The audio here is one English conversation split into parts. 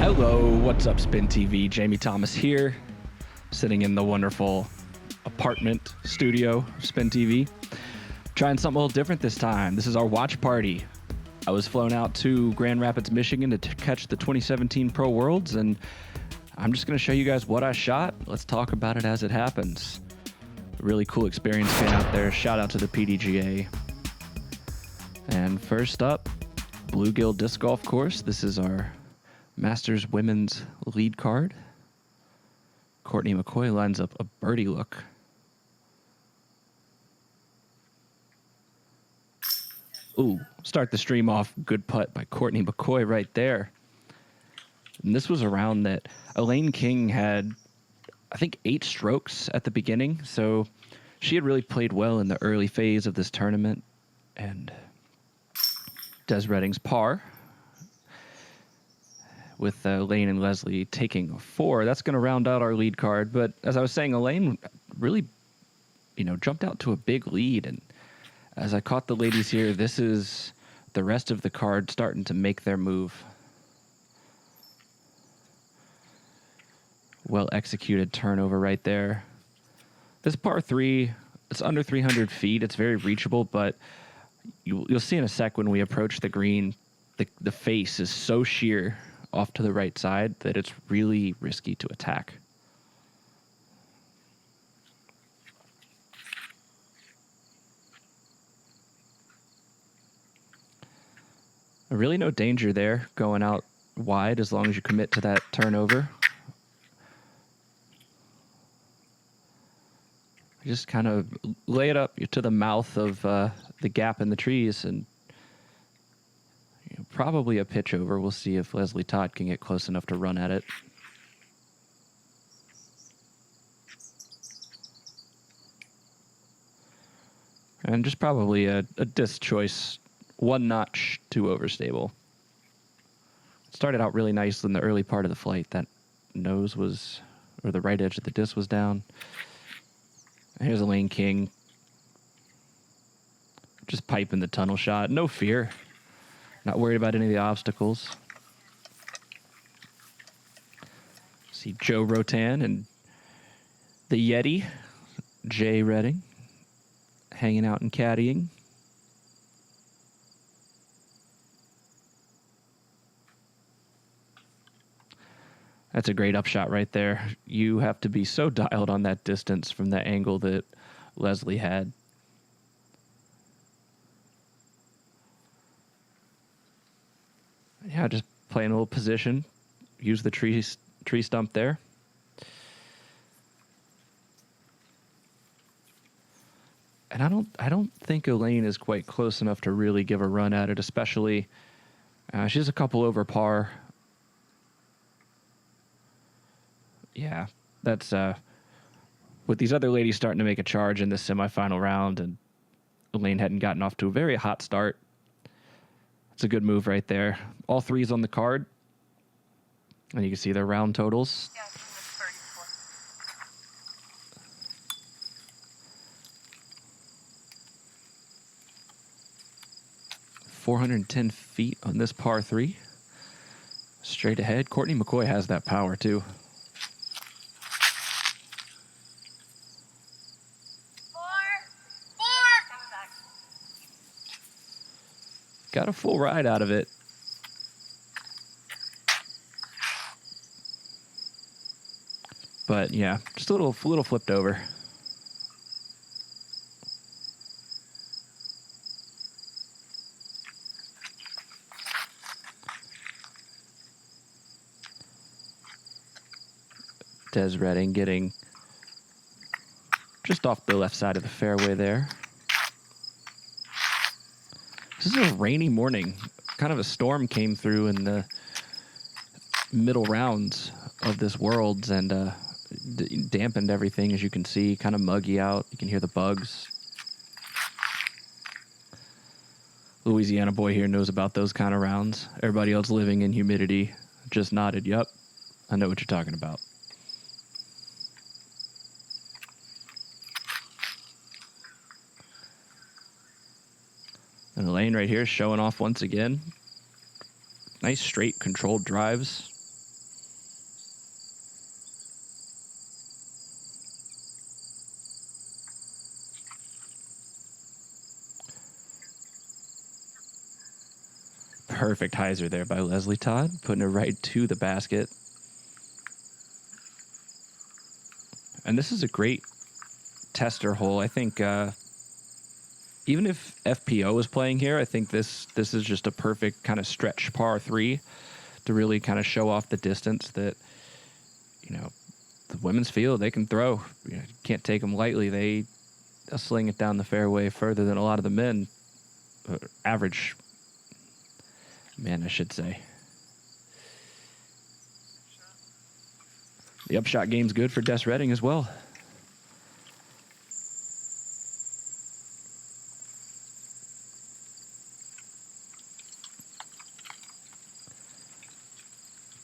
Hello, what's up, SpinTV? Jamie Thomas here, sitting in the wonderful apartment studio of SpinTV. Trying something a little different this time. This is our watch party. I was flown out to Grand Rapids, Michigan to catch the 2017 Pro Worlds, and I'm just going to show you guys what I shot. Let's talk about it as it happens. A really cool experience being out there. Shout out to the PDGA. And first up, Bluegill Disc Golf Course. This is our Masters Women's lead card. Courtney McCoy lines up a birdie look. Ooh, start the stream off. Good putt by Courtney McCoy right there. And this was a round that Elaine King had, I think, 8 strokes at the beginning. So she had really played well in the early phase of this tournament. And Des Redding's par, with Elaine and Leslie taking a 4. That's going to round out our lead card. But as I was saying, Elaine really, jumped out to a big lead. And as I caught the ladies here, this is the rest of the card starting to make their move. Well executed turnover right there. This par 3, it's under 300 feet. It's very reachable, but you'll see in a sec when we approach the green, the face is so sheer off to the right side that it's really risky to attack. Really no danger there going out wide as long as you commit to that turnover. Just kind of lay it up to the mouth of the gap in the trees and probably a pitch over. We'll see if Leslie Todd can get close enough to run at it. And just probably a disc choice, 1 notch too overstable. Started out really nice in the early part of the flight. That nose was, or the right edge of the disc was down. And here's Elaine King. Just piping the tunnel shot. No fear. Not worried about any of the obstacles. See Joe Rotan and the Yeti, Jay Redding, hanging out and caddying. That's a great upshot right there. You have to be so dialed on that distance from the angle that Leslie had. Yeah, just playing a little position. Use the tree stump there. And I don't think Elaine is quite close enough to really give a run at it, especially she's a couple over par. Yeah, that's with these other ladies starting to make a charge in this semifinal round, and Elaine hadn't gotten off to a very hot start. It's a good move right there. All 3s on the card. And you can see their round totals. 410 feet on this par 3. Straight ahead. Courtney McCoy has that power too. Got a full ride out of it. But yeah, just a little flipped over. Des Redding getting just off the left side of the fairway there. This is a rainy morning. Kind of a storm came through in the middle rounds of this Worlds and dampened everything, as you can see. Kind of muggy out. You can hear the bugs. Louisiana boy here knows about those kind of rounds. Everybody else living in humidity just nodded, "Yup, I know what you're talking about." And Elaine right here showing off once again. Nice straight controlled drives. Perfect hyzer there by Leslie Todd, putting it right to the basket. And this is a great tester hole. I think even if FPO is playing here, I think this is just a perfect kind of stretch par 3 to really kind of show off the distance that, the women's field, they can throw. You can't take them lightly. They'll sling it down the fairway further than a lot of the men. Average men, I should say. The upshot game's good for Des Redding as well.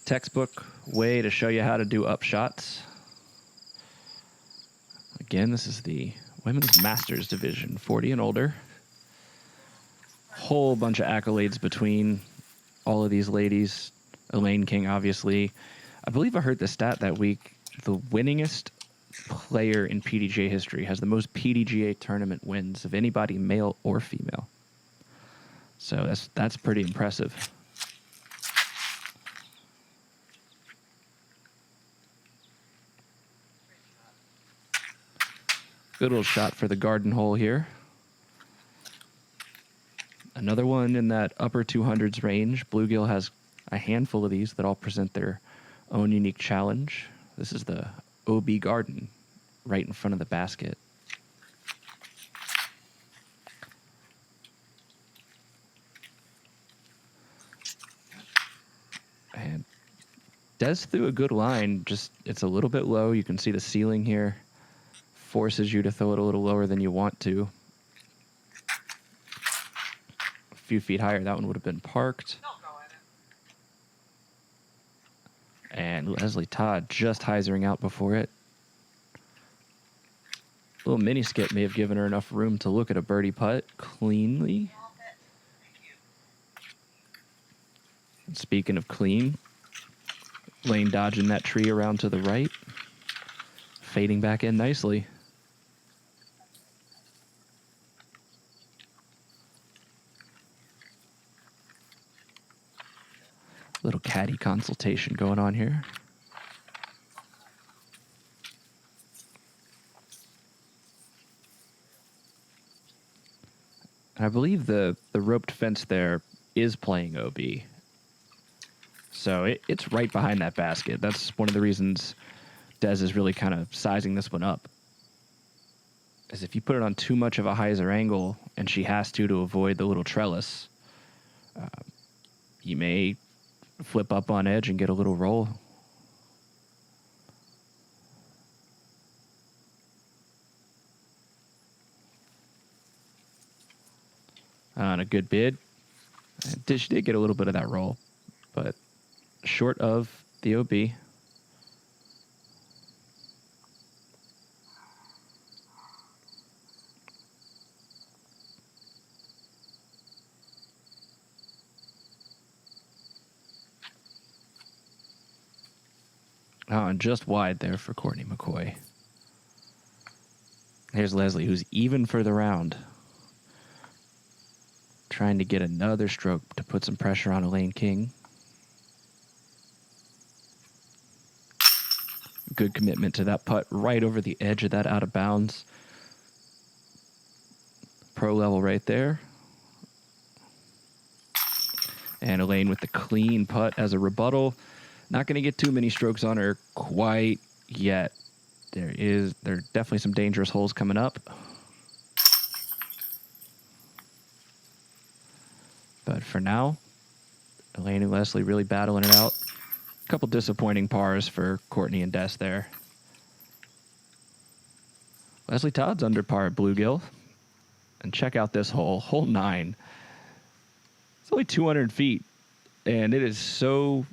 Textbook way to show you how to do upshots. Again, this is the Women's Masters Division, 40 and older. Whole bunch of accolades between all of these ladies. Elaine King, obviously. I believe I heard the stat that week. The winningest player in PDGA history has the most PDGA tournament wins of anybody, male or female. So that's pretty impressive. Good little shot for the garden hole here. Another one in that upper 200s range. Bluegill has a handful of these that all present their own unique challenge. This is the OB garden right in front of the basket. And Des threw a good line, just it's a little bit low. You can see the ceiling here. Forces you to throw it a little lower than you want to. A few feet higher, that one would have been parked. And Leslie Todd just hyzering out before it. A little mini skip may have given her enough room to look at a birdie putt cleanly. And speaking of clean, Lane dodging that tree around to the right. Fading back in nicely. Little caddy consultation going on here. I believe the roped fence there is playing OB. So it's right behind that basket. That's one of the reasons Des is really kind of sizing this one up. As if you put it on too much of a hyzer angle, and she has to avoid the little trellis, you may flip up on edge and get a little roll. On a good bid. She did get a little bit of that roll, but short of the OB. Oh, and just wide there for Courtney McCoy. Here's Leslie, who's even for the round. Trying to get another stroke to put some pressure on Elaine King. Good commitment to that putt right over the edge of that out of bounds. Pro level right there. And Elaine with the clean putt as a rebuttal. Not going to get too many strokes on her quite yet. There are definitely some dangerous holes coming up. But for now, Elaine and Leslie really battling it out. A couple disappointing pars for Courtney and Des there. Leslie Todd's under par at Bluegill. And check out this hole, hole 9. It's only 200 feet, and it is so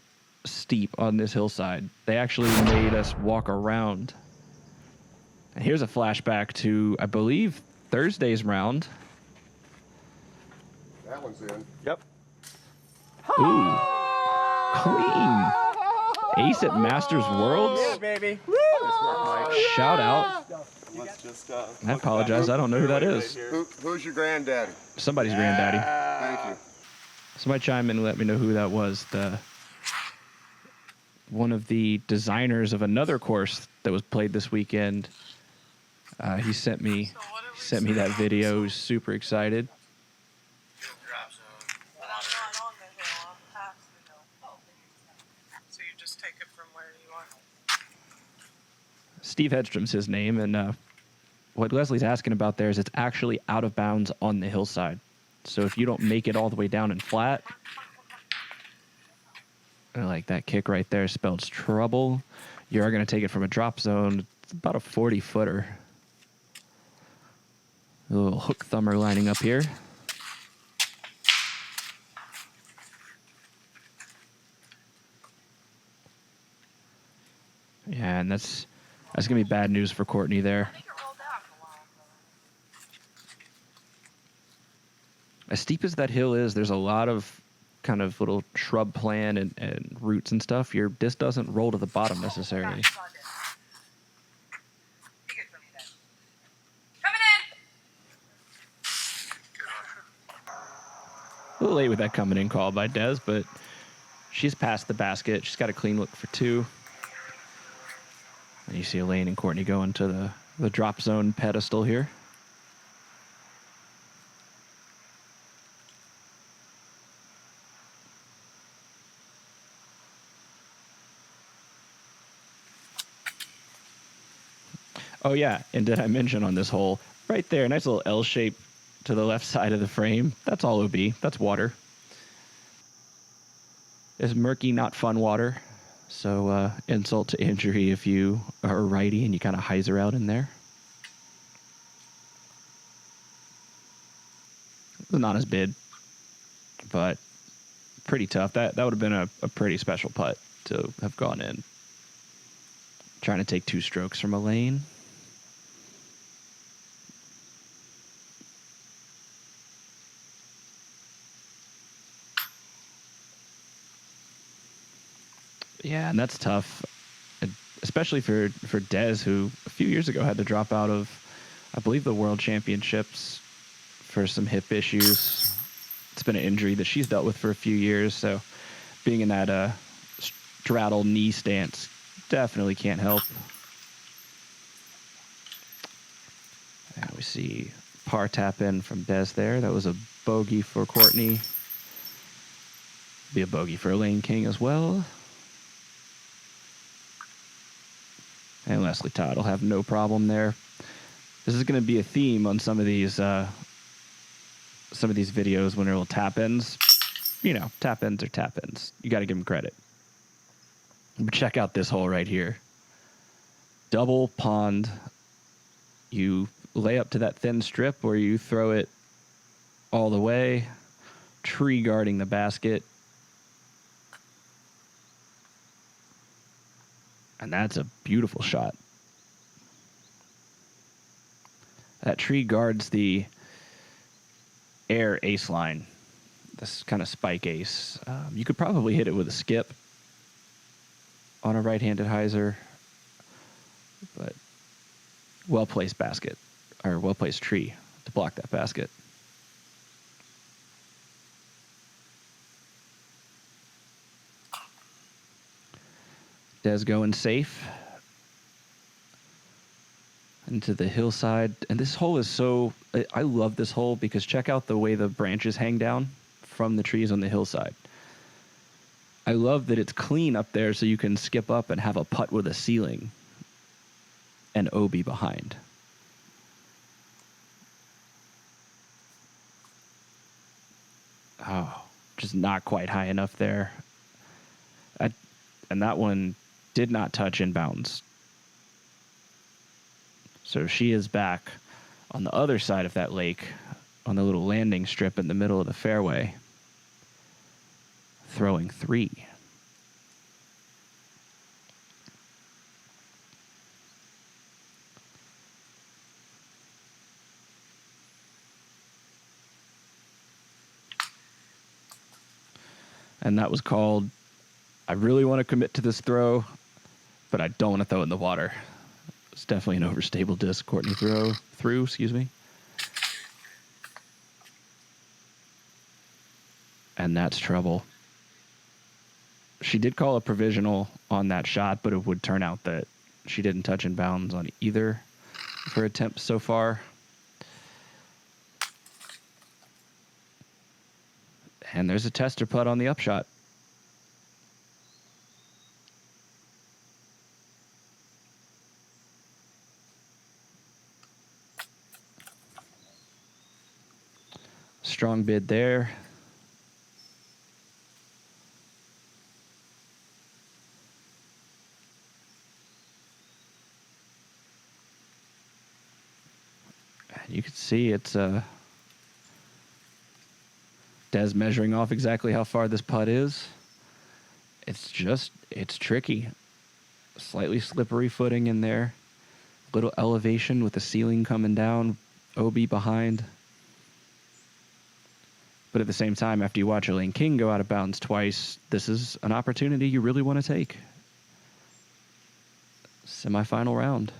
steep on this hillside. They actually made us walk around. And here's a flashback to, I believe, Thursday's round. That one's in. Yep. Ooh, clean. Ace at Masters Worlds. Yeah, baby. Shout out. Let's just, I apologize. I don't know who that is. Who's your granddaddy? Somebody's granddaddy. Thank you. Somebody chime in and let me know who that was. One of the designers of another course that was played this weekend. He sent me that video. He was super excited. But I'm not on the hill. I'm past the hill. So you just take it from where you are. Steve Hedstrom's his name, and what Leslie's asking about there is it's actually out of bounds on the hillside. So if you don't make it all the way down and flat, like that kick right there spells trouble. You are going to take it from a drop zone. It's about a 40-footer. A little hook thumber lining up here. Yeah, and that's going to be bad news for Courtney there. As steep as that hill is, there's a lot of kind of little shrub plant and roots and stuff. Your disc doesn't roll to the bottom necessarily. A little late with that coming in call by Des, but she's past the basket. She's got a clean look for two. And you see Elaine and Courtney going to the drop zone pedestal here. Oh, yeah, and did I mention on this hole, right there, nice little L shape to the left side of the frame. That's all OB. That's water. It's murky, not fun water. So insult to injury if you are a righty and you kind of hyzer out in there. Not as big, but pretty tough. That would have been a pretty special putt to have gone in. Trying to take two strokes from Elaine. Yeah, and that's tough, especially for Des, who a few years ago had to drop out of, I believe, the World Championships for some hip issues. It's been an injury that she's dealt with for a few years, so being in that straddle knee stance definitely can't help. And we see par tap in from Des there. That was a bogey for Courtney. Be a bogey for Elaine King as well. And Leslie Todd will have no problem there. This is going to be a theme on some of these videos when there will tap-ins. You know, tap-ins are tap-ins. You got to give them credit. But check out this hole right here. Double pond. You lay up to that thin strip or you throw it all the way. Tree guarding the basket. And that's a beautiful shot. That tree guards the air ace line, this kind of spike ace. You could probably hit it with a skip on a right-handed hyzer, but well-placed basket, or well-placed tree to block that basket. Des going safe into the hillside. And this hole is so... I love this hole because check out the way the branches hang down from the trees on the hillside. I love that it's clean up there so you can skip up and have a putt with a ceiling and OB behind. Oh, just not quite high enough there. And that one did not touch inbounds. So she is back on the other side of that lake on the little landing strip in the middle of the fairway, throwing three. And that was called, I really want to commit to this throw, but I don't want to throw it in the water. It's definitely an overstable disc. Courtney threw, excuse me. And that's trouble. She did call a provisional on that shot, but it would turn out that she didn't touch in bounds on either of her attempts so far. And there's a tester putt on the upshot. Strong bid there. You can see it's Des measuring off exactly how far this putt is. It's tricky. Slightly slippery footing in there. Little elevation with the ceiling coming down. OB behind. But at the same time, after you watch Elaine King go out of bounds twice, this is an opportunity you really want to take. Semifinal round.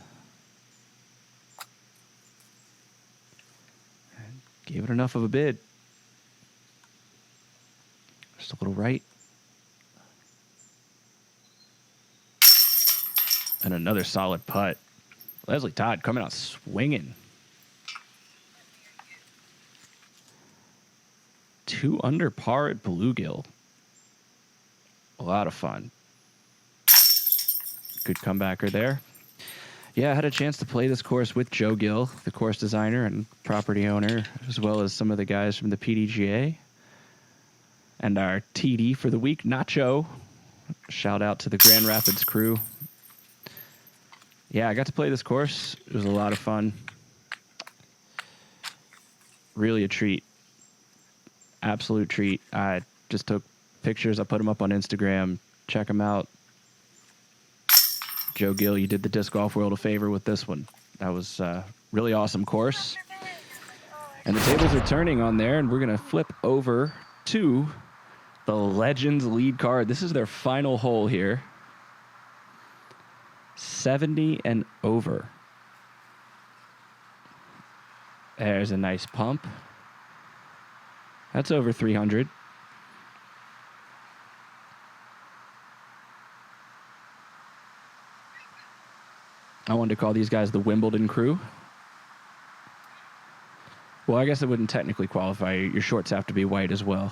Gave it enough of a bid. Just a little right. And another solid putt. Leslie Todd coming out swinging. 2 under par at Bluegill. A lot of fun. Good comebacker there. Yeah, I had a chance to play this course with Joe Gill, the course designer and property owner, as well as some of the guys from the PDGA. And our TD for the week, Nacho. Shout out to the Grand Rapids crew. Yeah, I got to play this course. It was a lot of fun. Really a treat. Absolute treat. I just took pictures. I put them up on Instagram. Check them out. Joe Gill, you did the disc golf world a favor with this one. That was a really awesome course. And the tables are turning on there, and we're going to flip over to the Legends lead card. This is their final hole here. 70 and over. There's a nice pump. That's over 300. I wanted to call these guys the Wimbledon crew. Well, I guess it wouldn't technically qualify. Your shorts have to be white as well.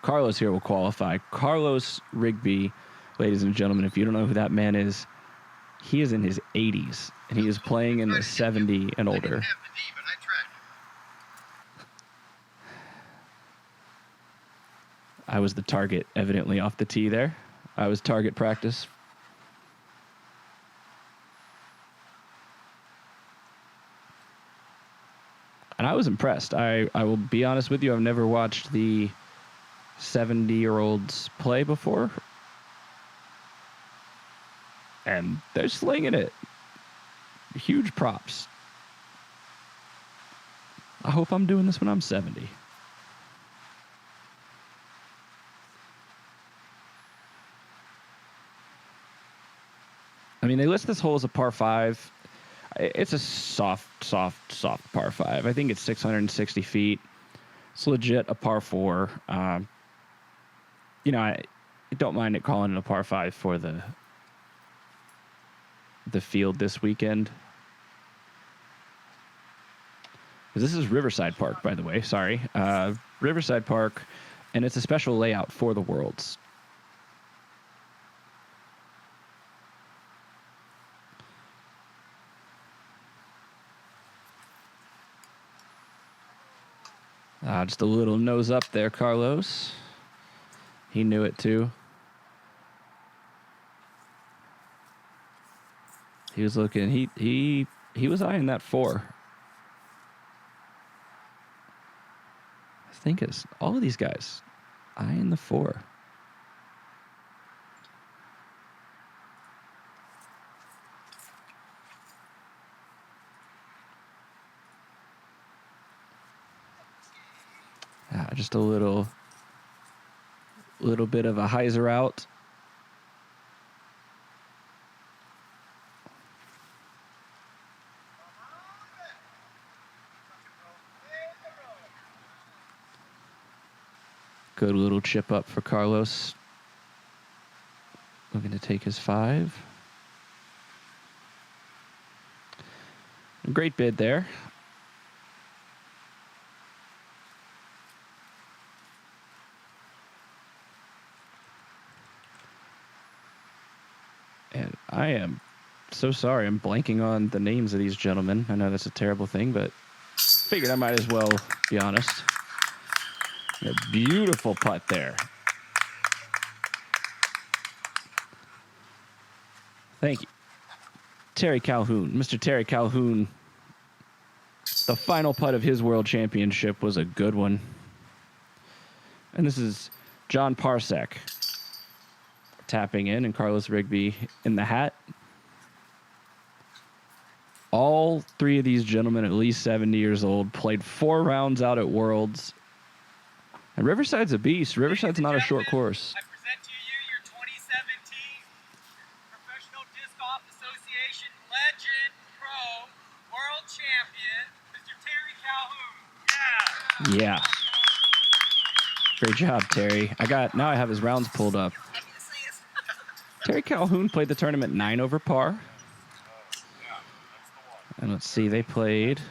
Carlos here will qualify. Carlos Rigby, ladies and gentlemen, if you don't know who that man is, he is in his 80s, and he is playing in the 70 and older. I was the target, evidently, off the tee there. I was target practice. And I was impressed. I will be honest with you, I've never watched the 70-year-olds play before. And they're slinging it. Huge props. I hope I'm doing this when I'm 70. I mean, they list this hole as a par 5. It's a soft par 5. I think it's 660 feet. It's legit a par 4. I don't mind it calling it a par 5 for the field this weekend. This is Riverside Park, by the way. Sorry. Riverside Park, and it's a special layout for the Worlds. Just a little nose up there, Carlos. He knew it too. He was looking. He was eyeing that 4. I think it's all of these guys eyeing the 4. Just a little bit of a hyzer out. Good little chip up for Carlos. Looking to take his 5. Great bid there. And I am so sorry. I'm blanking on the names of these gentlemen. I know that's a terrible thing, but figured I might as well be honest. A beautiful putt there. Thank you. Terry Calhoun. Mr. Terry Calhoun. The final putt of his World Championship was a good one. And this is John Parsec tapping in and Carlos Rigby in the hat. All 3 of these gentlemen, at least 70 years old, played 4 rounds out at Worlds. And Riverside's a beast. Riverside's not a short course. I present to you your 2017 Professional Disc Golf Association Legend Pro World Champion, Mr. Terry Calhoun. Yeah. Great job, Terry. Now I have his rounds pulled up. Terry Calhoun played the tournament 9 over par. And let's see, they played.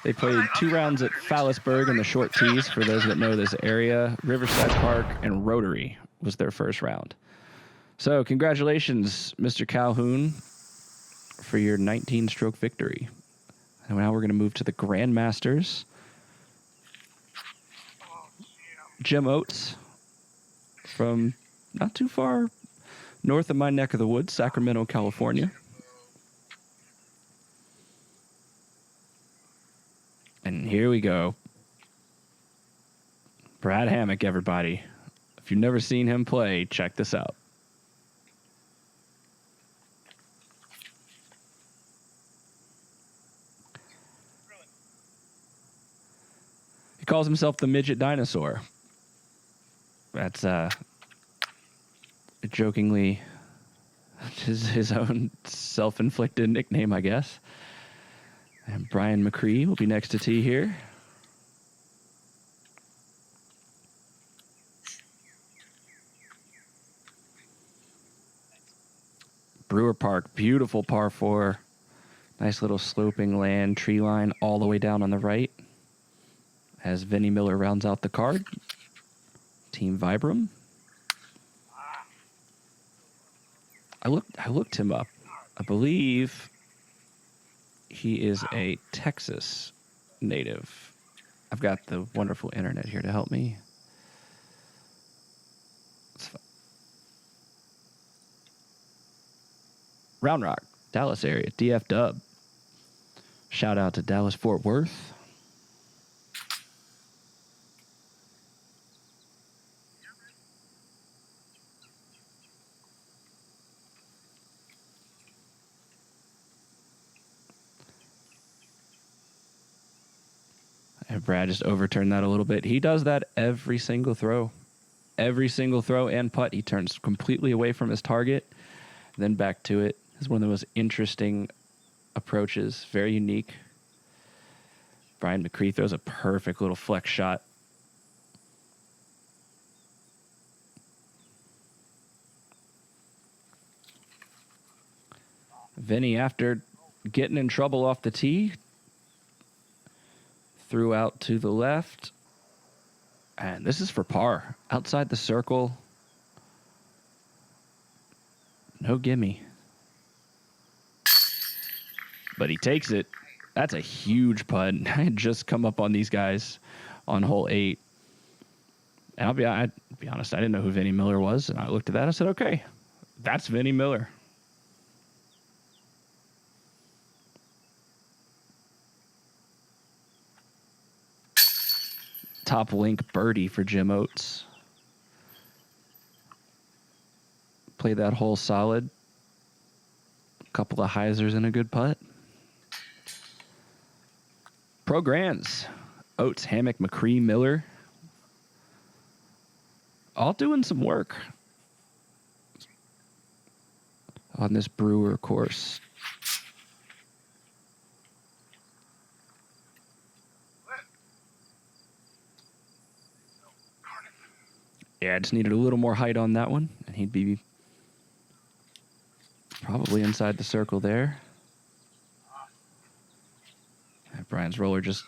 They played 2 rounds at Fallisburg in the short tees, for those that know this area. Riverside Park and Rotary was their first round. So congratulations, Mr. Calhoun, for your 19-stroke victory. And now we're going to move to the Grandmasters. Jim Oates from not too far north of my neck of the woods, Sacramento, California. And here we go. Brad Hammock, everybody. If you've never seen him play, check this out. He calls himself the Midget Dinosaur. That's jokingly his own self-inflicted nickname, I guess. And Brian McCree will be next to tee here. Brewer Park, beautiful par 4. Nice little sloping land, tree line all the way down on the right. As Vinnie Miller rounds out the card. Team Vibram. I looked him up. I believe he is a Texas native. I've got the wonderful internet here to help me. Round Rock, Dallas area, DF Dub. Shout out to Dallas Fort Worth. And Brad just overturned that a little bit. He does that every single throw. Every single throw and putt, he turns completely away from his target, then back to it. It's one of the most interesting approaches. Very unique. Brian McCree throws a perfect little flex shot. Vinny, after getting in trouble off the tee, threw out to the left. And this is for par. Outside the circle. No gimme. But he takes it. That's a huge putt. I had just come up on these guys on hole 8. And I'll be honest, I didn't know who Vinnie Miller was. And I looked at that and I said, okay, that's Vinnie Miller. Top link birdie for Jim Oates. Played that hole solid. A couple of hyzers and a good putt. Pro Grands. Oates, Hammock, McCree, Miller. All doing some work on this Brewer course. Yeah, I just needed a little more height on that one, and he'd be probably inside the circle there. Brian's roller just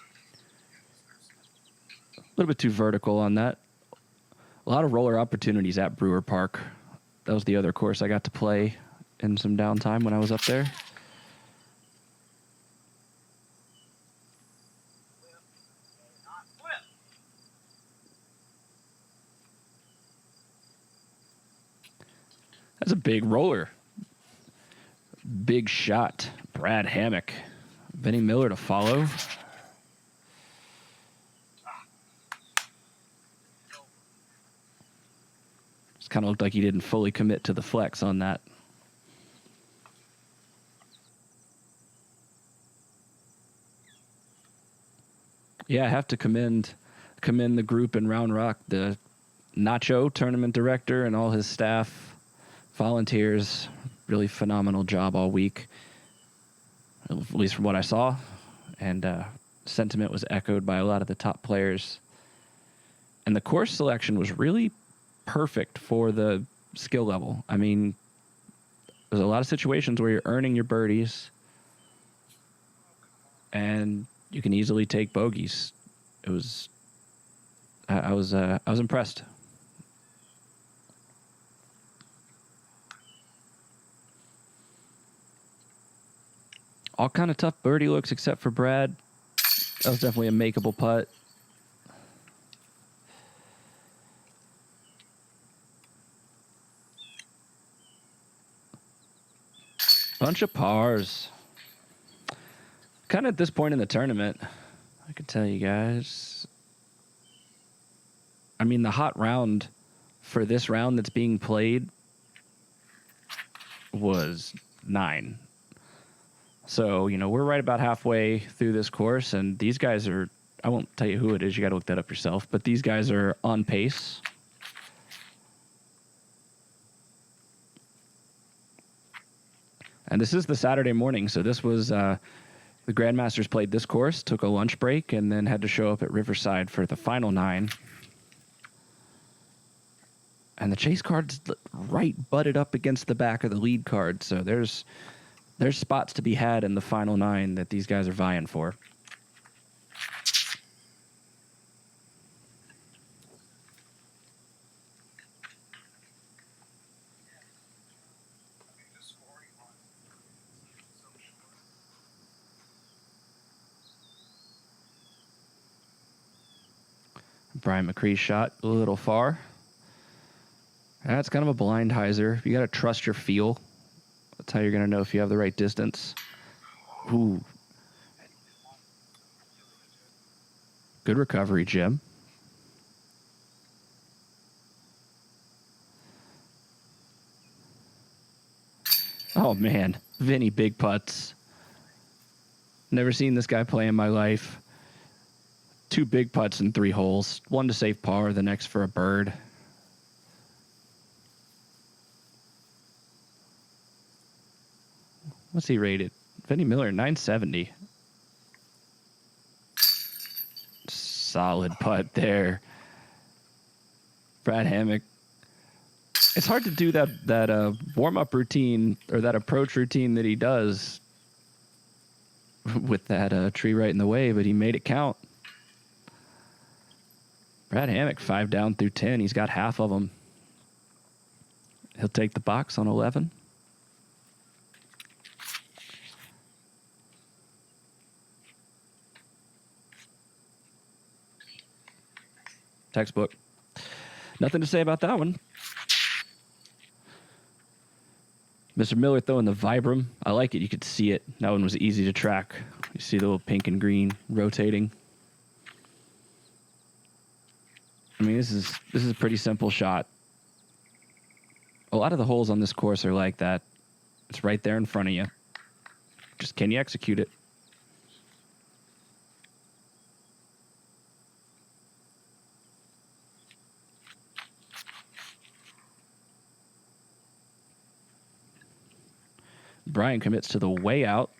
a little bit too vertical on that. A lot of roller opportunities at Brewer Park. That was the other course I got to play in some downtime when I was up there. That's a big roller. Big shot. Brad Hammock. Vinny Miller to follow. Just kind of looked like he didn't fully commit to the flex on that. Yeah, I have to commend the group in Round Rock, the Nacho tournament director and all his staff, volunteers. Really phenomenal job all week, at least from what I saw. And sentiment was echoed by a lot of the top players. And the course selection was really perfect for the skill level. I mean, there's a lot of situations where you're earning your birdies and you can easily take bogeys. It was, I was impressed. All kind of tough birdie looks except for Brad. That was definitely a makeable putt. Bunch of pars. Kind of at this point in the tournament, I could tell you guys. I mean, the hot round for this round that's being played was 9. So, you know, we're right about halfway through this course, and these guys are, I won't tell you who it is, you got to look that up yourself, but these guys are on pace. And this is the Saturday morning, so this was, the Grandmasters played this course, took a lunch break, and then had to show up at Iverside for the final 9. And the chase card's right butted up against the back of the lead card, so there's spots to be had in the final 9 that these guys are vying for. Brian McCree's shot a little far. That's kind of a blind hyzer. You got to trust your feel. That's how you're going to know if you have the right distance. Ooh. Good recovery, Jim. Oh, man. Vinny, big putts. Never seen this guy play in my life. 2 big putts in 3 holes. One to save par, the next for a bird. What's he rated? Vinny Miller, 970. Solid putt there. Brad Hammock. It's hard to do that warm-up routine or that approach routine that he does with that tree right in the way, but he made it count. Brad Hammock, 5 down through 10. He's got half of them. He'll take the box on 11. Textbook. Nothing to say about that one. Mr. Miller throwing the Vibram. I like it. You could see it. That one was easy to track. You see the little pink and green rotating. I mean, this is a pretty simple shot. A lot of the holes on this course are like that. It's right there in front of you. Just can you execute it? Brian commits to the way out.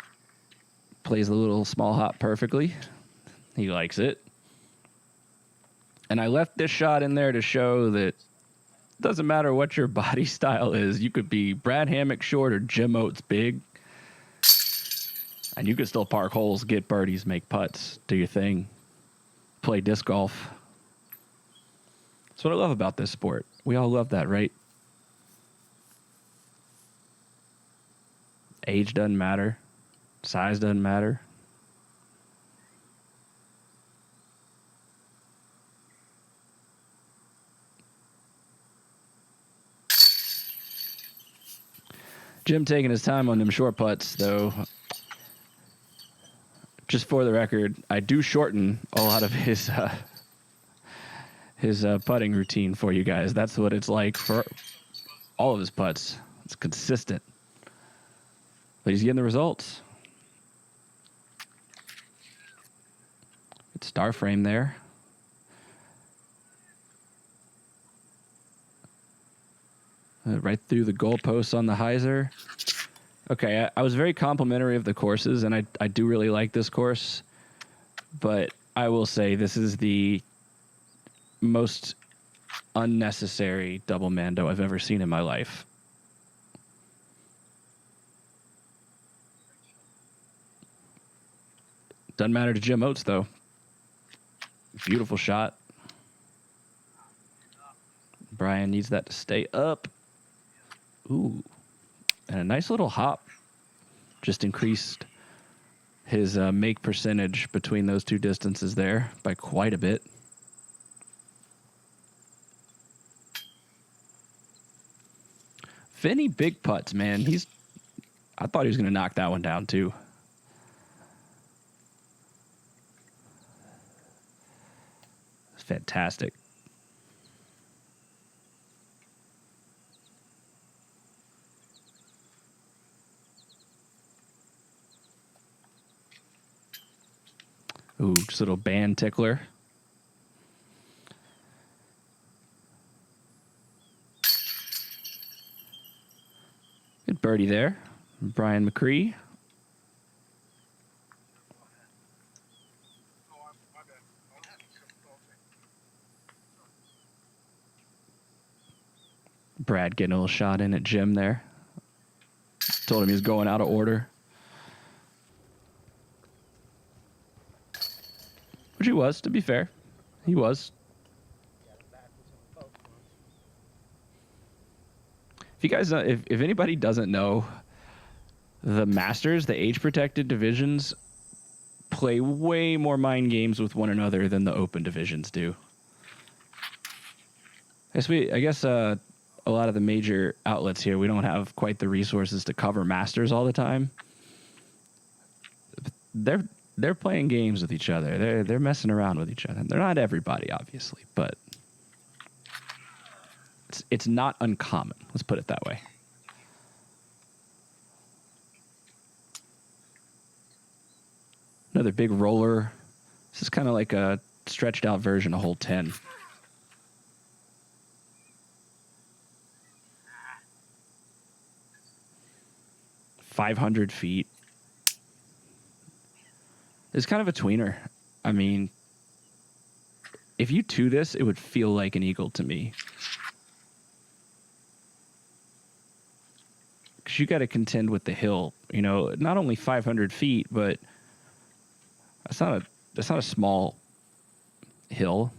Plays the little small hop perfectly. He likes it. And I left this shot in there to show that Doesn't matter what your body style is. You could be Brad Hammock short or Jim Oates big, and you could still park holes, get birdies, make putts, do your thing, play disc golf. That's what I love about this sport. We all love that, right? Age doesn't matter. Size doesn't matter. Jim taking his time on them short putts, though. Just for the record, I do shorten a lot of his putting routine for you guys. That's what it's like for all of his putts. It's consistent. But he's getting the results. Good star frame there. Right through the goalposts on the hyzer. Okay, I was very complimentary of the courses, and I do really like this course. But I will say this is the most unnecessary double mando I've ever seen in my life. Doesn't matter to Jim Oates, though. Beautiful shot. Brian needs that to stay up. Ooh. And a nice little hop. Just increased his make percentage between those two distances there by quite a bit. Vinny big putts, man. I thought he was going to knock that one down, too. It's fantastic. Ooh, just a little band tickler. Good birdie there. Brian McCree. Brad getting a little shot in at Jim there. Told him he was going out of order. Which he was, to be fair. He was. If you guys, if anybody doesn't know, the Masters, the age-protected divisions, play way more mind games with one another than the open divisions do. I guess a lot of the major outlets here, we don't have quite the resources to cover Masters all the time. They're playing games with each other. They're messing around with each other. They're not everybody, obviously, but it's not uncommon. Let's put it that way. Another big roller. This is kind of like a stretched out version of hole 10. $500 It's kind of a tweener. I mean, if you two this, it would feel like an eagle to me. Because you got to contend with the hill. You know, not only 500 feet, but that's not a small hill.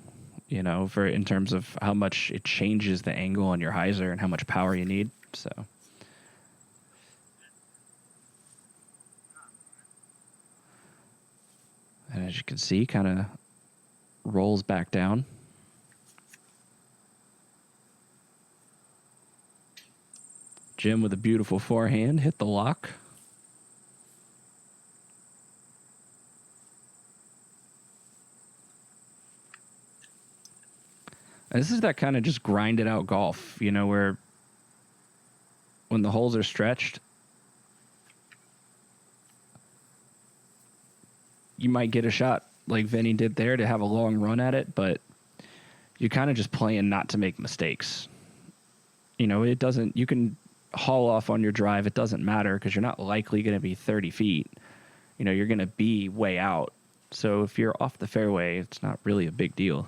You know, in terms of how much it changes the angle on your hyzer and how much power you need. So. And as you can see, kind of rolls back down. Jim with a beautiful forehand, hit the lock. And this is that kind of just grinded out golf, you know, where when the holes are stretched, you might get a shot like Vinny did there to have a long run at it, but you're kind of just playing not to make mistakes. You know, you can haul off on your drive. It doesn't matter because you're not likely going to be 30 feet. You know, you're going to be way out. So if you're off the fairway, it's not really a big deal.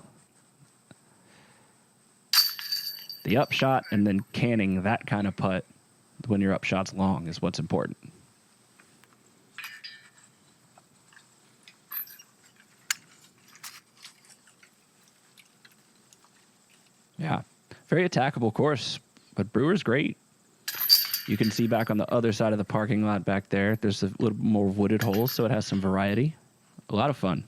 the upshot, and then canning that kind of putt when your upshot's long is what's important. Yeah, very attackable course, but Brewer's great. You can see back on the other side of the parking lot back there, there's a little more wooded holes, so it has some variety. A lot of fun.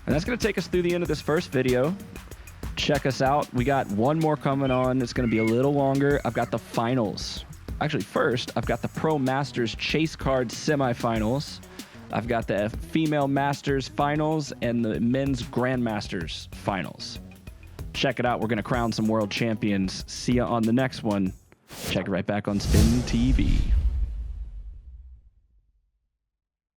And that's going to take us through the end of this first video. Check us out. We got one more coming on. It's going to be a little longer. I've got the finals. Actually, first, I've got the Pro Masters Chase Card semifinals. I've got the Female Masters finals and the Men's Grandmasters finals. Check it out. We're going to crown some world champions. See you on the next one. Check it right back on SpinTV.